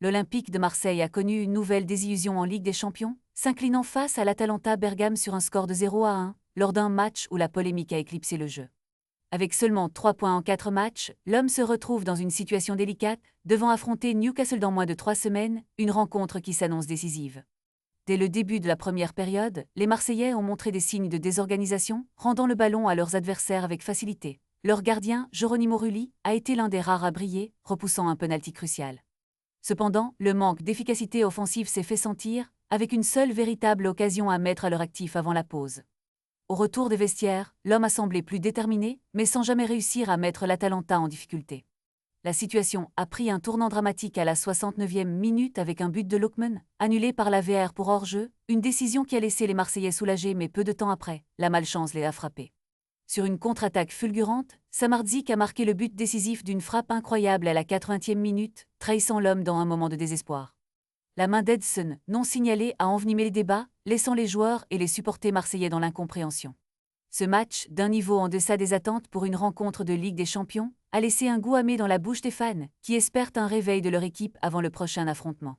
L'Olympique de Marseille a connu une nouvelle désillusion en Ligue des Champions, s'inclinant face à l'Atalanta Bergame sur un score de 0-1, lors d'un match où la polémique a éclipsé le jeu. Avec seulement 3 points en 4 matchs, l'homme se retrouve dans une situation délicate, devant affronter Newcastle dans moins de 3 semaines, une rencontre qui s'annonce décisive. Dès le début de la première période, les Marseillais ont montré des signes de désorganisation, rendant le ballon à leurs adversaires avec facilité. Leur gardien, Geronimo Rulli, a été l'un des rares à briller, repoussant un penalty crucial. Cependant, le manque d'efficacité offensive s'est fait sentir, avec une seule véritable occasion à mettre à leur actif avant la pause. Au retour des vestiaires, l'homme a semblé plus déterminé, mais sans jamais réussir à mettre l'Atalanta en difficulté. La situation a pris un tournant dramatique à la 69e minute avec un but de Lookman, annulé par la VAR pour hors-jeu, une décision qui a laissé les Marseillais soulagés mais peu de temps après, la malchance les a frappés. Sur une contre-attaque fulgurante, Samardžić a marqué le but décisif d'une frappe incroyable à la 80e minute, trahissant l'homme dans un moment de désespoir. La main d'Edson, non signalée, a envenimé les débats, laissant les joueurs et les supporters marseillais dans l'incompréhension. Ce match, d'un niveau en deçà des attentes pour une rencontre de Ligue des Champions, a laissé un goût amer dans la bouche des fans, qui espèrent un réveil de leur équipe avant le prochain affrontement.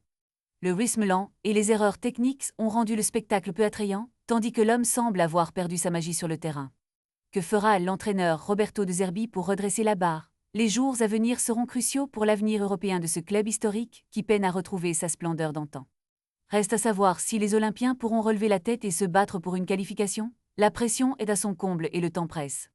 Le rythme lent et les erreurs techniques ont rendu le spectacle peu attrayant, tandis que l'homme semble avoir perdu sa magie sur le terrain. Que fera l'entraîneur Roberto De Zerbi pour redresser la barre? Les jours à venir seront cruciaux pour l'avenir européen de ce club historique qui peine à retrouver sa splendeur d'antan. Reste à savoir si les Olympiens pourront relever la tête et se battre pour une qualification. La pression est à son comble et le temps presse.